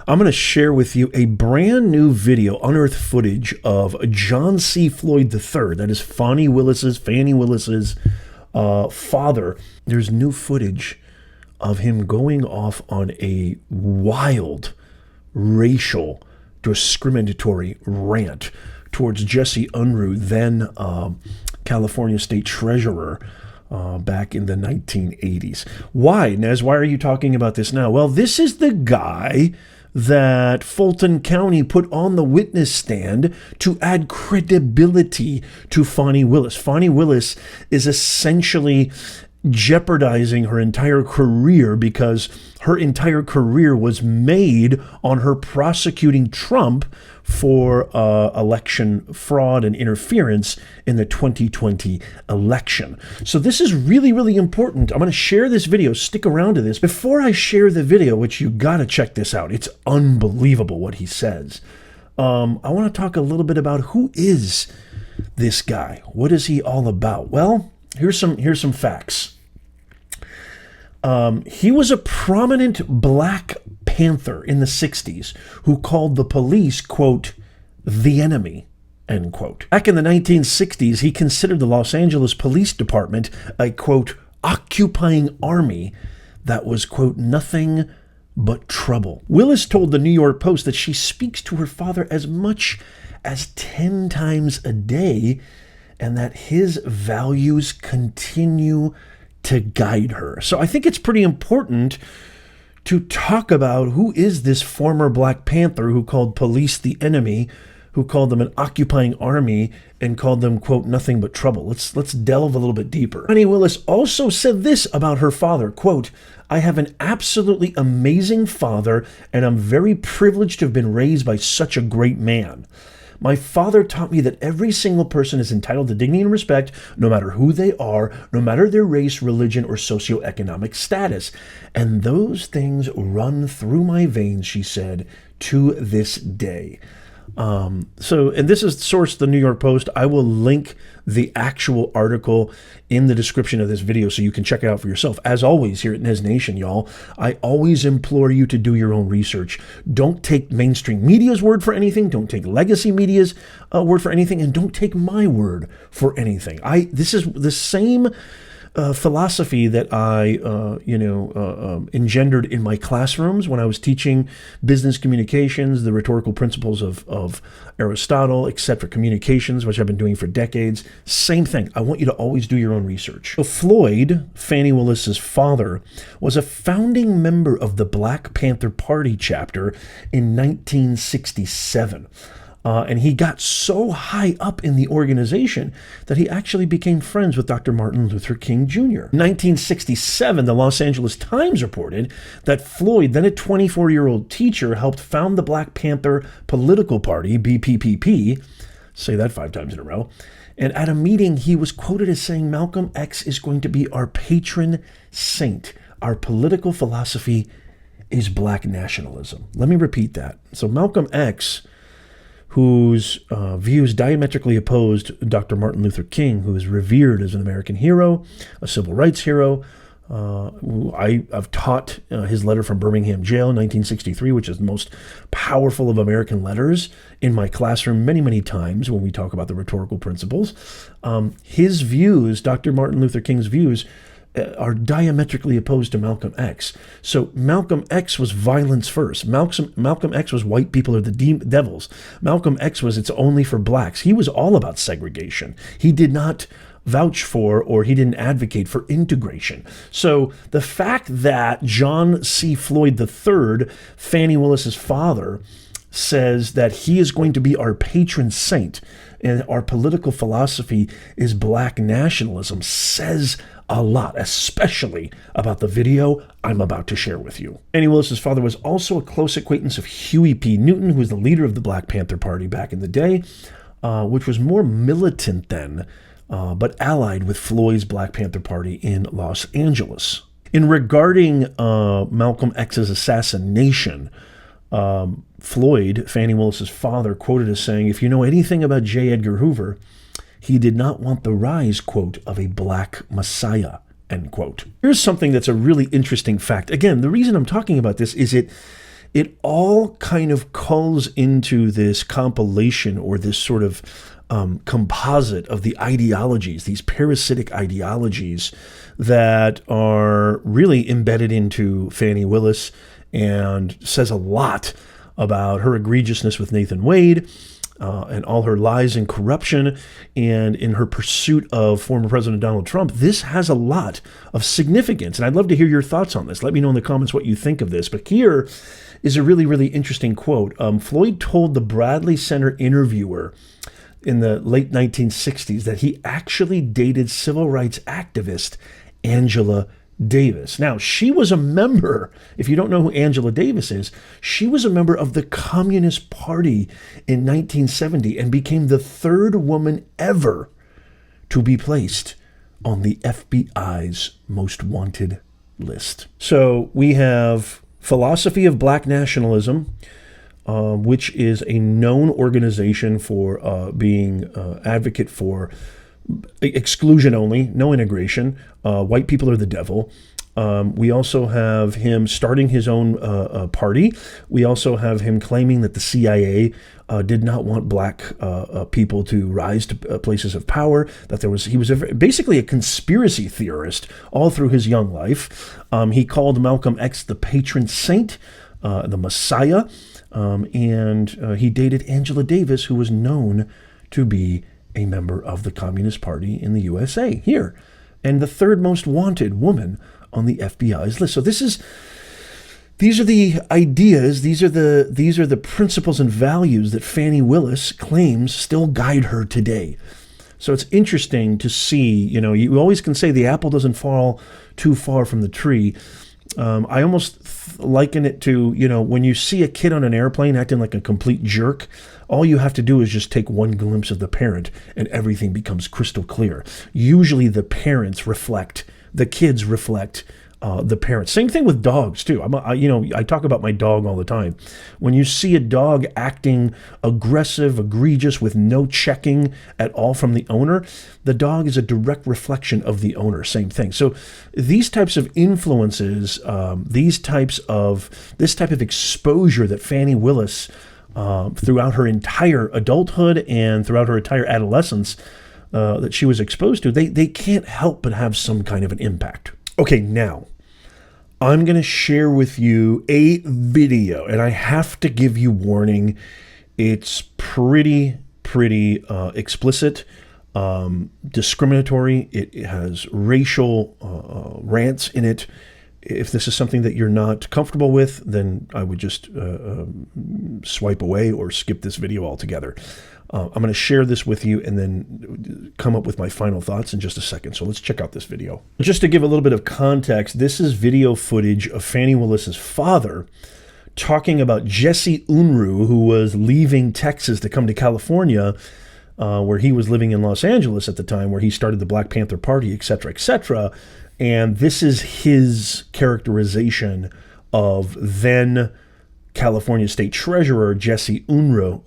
I'm going to share with you a brand new video, unearthed footage of John C. Floyd III. That is Fani Willis's father. There's new footage of him going off on a wild racial discriminatory rant towards Jesse Unruh, then California State Treasurer, back in the 1980s. Why, Nez? Why are you talking about this now? Well, this is the guy that Fulton County put on the witness stand to add credibility to Fani Willis. Fani Willis is essentially jeopardizing her entire career because her entire career was made on her prosecuting Trump for election fraud and interference in the 2020 election. So this is really, really important. I'm going to share this video. Stick around to this. Before I share the video, which you got to check this out. It's unbelievable what he says. I want to talk a little bit about who is this guy. What is he all about? Well, here's some facts. He was a prominent Black Panther in the 60s who called the police, quote, the enemy, end quote. Back in the 1960s, he considered the Los Angeles Police Department a, quote, occupying army that was, quote, nothing but trouble. Willis told the New York Post that she speaks to her father as much as 10 times a day and that his values continue to guide her. So I think it's pretty important to talk about who is this former Black Panther who called police the enemy, who called them an occupying army, and called them, quote, nothing but trouble. Let's delve a little bit deeper. Fani Willis also said this about her father, quote, I have an absolutely amazing father, and I'm very privileged to have been raised by such a great man. My father taught me that every single person is entitled to dignity and respect, no matter who they are, no matter their race, religion, or socioeconomic status. And those things run through my veins, she said, to this day. And this is sourced the New York Post. I will link the actual article in the description of this video so you can check it out for yourself. As always, here at Nez Nation, y'all, I always implore you to do your own research. Don't take mainstream media's word for anything. Don't take legacy media's word for anything. And don't take my word for anything. This is the same philosophy that I, engendered in my classrooms when I was teaching business communications, the rhetorical principles of Aristotle, etc., communications, which I've been doing for decades. Same thing. I want you to always do your own research. So Floyd, Fani Willis's father, was a founding member of the Black Panther Party chapter in 1967. And he got so high up in the organization that he actually became friends with Dr. Martin Luther King Jr. In 1967, the Los Angeles Times reported that Floyd, then a 24-year-old teacher, helped found the Black Panther political party, BPPP, say that 5 times in a row, and at a meeting, he was quoted as saying, Malcolm X is going to be our patron saint. Our political philosophy is Black nationalism. Let me repeat that. So Malcolm X, whose views diametrically opposed Dr. Martin Luther King, who is revered as an American hero, a civil rights hero. I've taught his letter from Birmingham jail in 1963, which is the most powerful of American letters, in my classroom many, many times when we talk about the rhetorical principles. His views, Dr. Martin Luther King's views, are diametrically opposed to Malcolm X. So Malcolm X was violence first. Malcolm X was white people are the devils. Malcolm X was it's only for blacks. He was all about segregation. He did not vouch for or he didn't advocate for integration. So the fact that John C. Floyd III, Fani Willis's father, says that he is going to be our patron saint and our political philosophy is Black nationalism says a lot, especially about the video I'm about to share with you. Fani Willis's father was also a close acquaintance of Huey P. Newton, who was the leader of the Black Panther Party back in the day, which was more militant then, but allied with Floyd's Black Panther Party in Los Angeles. In regarding Malcolm X's assassination, Floyd, Fani Willis's father, quoted as saying, if you know anything about J. Edgar Hoover, he did not want the rise, quote, of a black messiah, end quote. Here's something that's a really interesting fact. Again, the reason I'm talking about this is it all kind of culls into this compilation or this sort of composite of the ideologies, these parasitic ideologies that are really embedded into Fani Willis, and says a lot about her egregiousness with Nathan Wade, and all her lies and corruption, and in her pursuit of former President Donald Trump. This has a lot of significance, and I'd love to hear your thoughts on this. Let me know in the comments what you think of this. But here is a really, really interesting quote. Floyd told the Bradley Center interviewer in the late 1960s that he actually dated civil rights activist Angela Davis. Now, she was a member, if you don't know who Angela Davis is, she was a member of the Communist Party in 1970 and became the third woman ever to be placed on the FBI's most wanted list. So we have Philosophy of Black Nationalism, which is a known organization for being advocate for exclusion only, no integration. White people are the devil. We also have him starting his own party. We also have him claiming that the CIA did not want black people to rise to places of power, that he was basically a conspiracy theorist all through his young life. He called Malcolm X the patron saint, the Messiah, and he dated Angela Davis, who was known to be a member of the Communist Party in the USA here, and the third most wanted woman on the FBI's list. So these are the ideas, these are the principles and values that Fani Willis claims still guide her today. So it's interesting to see, you always can say the apple doesn't fall too far from the tree. I almost liken it to, when you see a kid on an airplane acting like a complete jerk, all you have to do is just take one glimpse of the parent and everything becomes crystal clear. Usually the kids reflect the parents. Same thing with dogs too. I talk about my dog all the time. When you see a dog acting aggressive, egregious, with no checking at all from the owner, the dog is a direct reflection of the owner. Same thing. So these types of influences, this type of exposure that Fani Willis, throughout her entire adulthood and throughout her entire adolescence, that she was exposed to, they can't help but have some kind of an impact. Okay, now, I'm going to share with you a video, and I have to give you warning. It's pretty explicit, discriminatory. It has racial rants in it. If this is something that you're not comfortable with, then I would just swipe away or skip this video altogether. I'm going to share this with you and then come up with my final thoughts in just a second. So let's check out this video. Just to give a little bit of context, this is video footage of Fani Willis's father talking about Jesse Unruh, who was leaving Texas to come to California, where he was living in Los Angeles at the time, where he started the Black Panther Party, etc., etc. And this is his characterization of then California State Treasurer Jesse Unruh,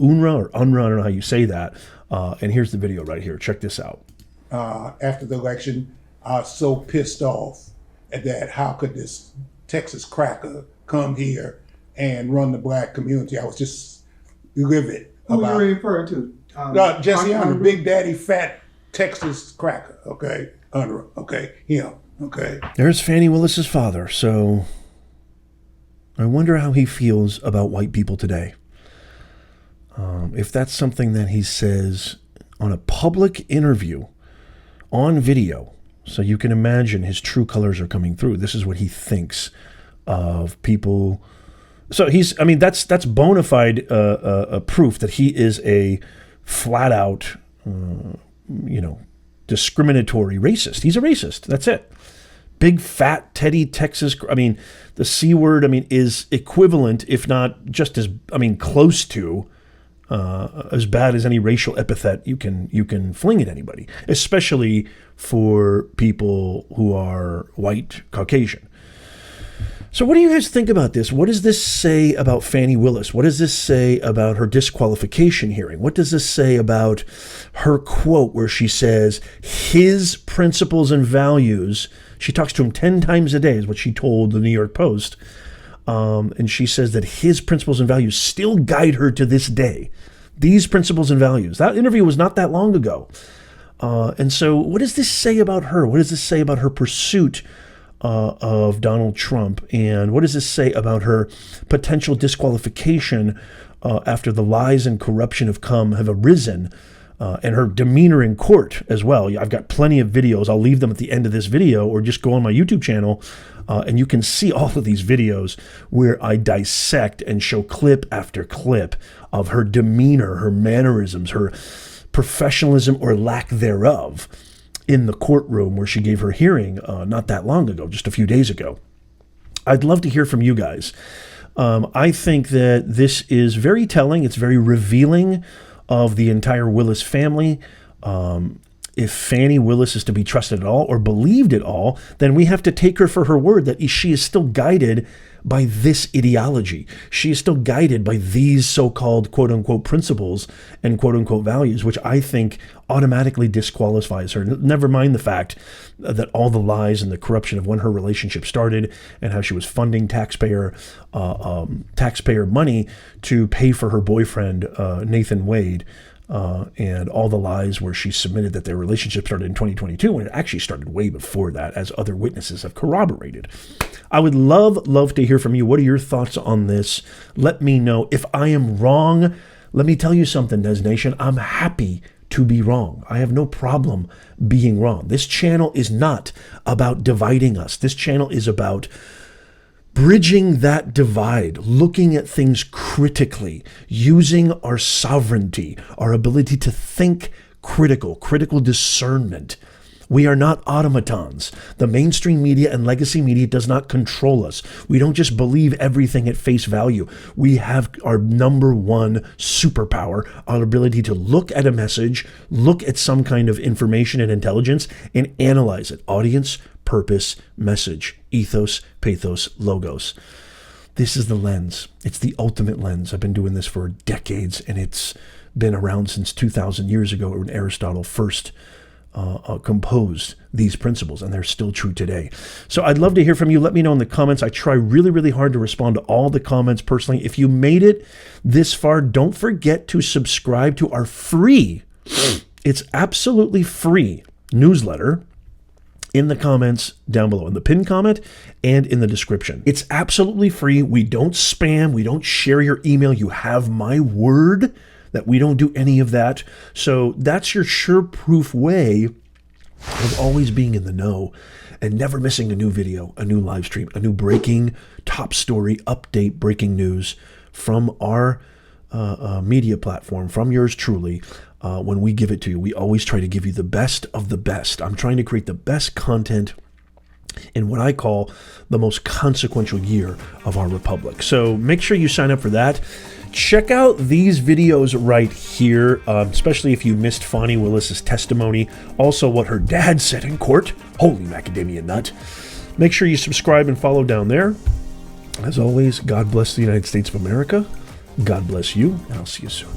I don't know how you say that. And here's the video right here. Check this out. After the election, I was so pissed off at that. How could this Texas cracker come here and run the black community? I was just livid. Who are you referring to? Jesse Unruh, Big Daddy Fat Texas cracker. Okay, Unruh. Okay, him. Okay. There's Fani Willis's father. So I wonder how he feels about white people today. If that's something that he says on a public interview on video, so you can imagine his true colors are coming through. This is what he thinks of people. So that's bona fide proof that he is a flat out, discriminatory racist. He's a racist. That's it. Big fat Teddy Texas. The C word, is equivalent, if not just as, close to, as bad as any racial epithet you can fling at anybody, especially for people who are white, Caucasian. So what do you guys think about this? What does this say about Fani Willis? What does this say about her disqualification hearing? What does this say about her quote where she says his principles and values, she talks to him 10 times a day, is what she told the New York Post, And she says that his principles and values still guide her to this day. These principles and values. That interview was not that long ago. And so what does this say about her? What does this say about her pursuit of Donald Trump? And what does this say about her potential disqualification after the lies and corruption have arisen? And her demeanor in court as well. I've got plenty of videos. I'll leave them at the end of this video, or just go on my YouTube channel, and you can see all of these videos where I dissect and show clip after clip of her demeanor, her mannerisms, her professionalism or lack thereof in the courtroom where she gave her hearing not that long ago, just a few days ago. I'd love to hear from you guys. I think that this is very telling. It's very revealing of the entire Willis family. If Fani Willis is to be trusted at all or believed at all, then we have to take her for her word that she is still guided by this ideology. She is still guided by these so-called quote-unquote principles and quote-unquote values, which I think automatically disqualifies her. Never mind the fact that all the lies and the corruption of when her relationship started and how she was funding taxpayer money to pay for her boyfriend, Nathan Wade, and all the lies where she submitted that their relationship started in 2022 when it actually started way before that, as other witnesses have corroborated. I would love to hear from you. What are your thoughts on this? Let me know. If I am wrong, let me tell you something, Nez Nation. I'm happy to be wrong. I have no problem being wrong. This channel is not about dividing us. This channel is about bridging that divide, looking at things critically, using our sovereignty, our ability to think critical discernment. We are not automatons. The mainstream media and legacy media does not control us. We don't just believe everything at face value. We have our number one superpower, our ability to look at a message, look at some kind of information and intelligence, and analyze it. Audience, purpose, message, ethos, pathos, logos. This is the lens. It's the ultimate lens. I've been doing this for decades, and it's been around since 2,000 years ago when Aristotle first composed these principles, and they're still true today. So I'd love to hear from you. Let me know in the comments. I try really hard to respond to all the comments personally. If you made it this far, don't forget to subscribe to our free, it's absolutely free newsletter in the comments down below, in the pinned comment and in the description. It's absolutely free. We don't spam. We don't share your email. You have my word that we don't do any of that. So that's your sure-proof way of always being in the know and never missing a new video, a new live stream, a new breaking top story, update, breaking news from our media platform, from yours truly. When we give it to you, we always try to give you the best of the best. I'm trying to create the best content in what I call the most consequential year of our republic. So make sure you sign up for that. Check out these videos right here, especially if you missed Fani Willis's testimony. Also what her dad said in court. Holy macadamia nut. Make sure you subscribe and follow down there. As always, God bless the United States of America. God bless you, and I'll see you soon.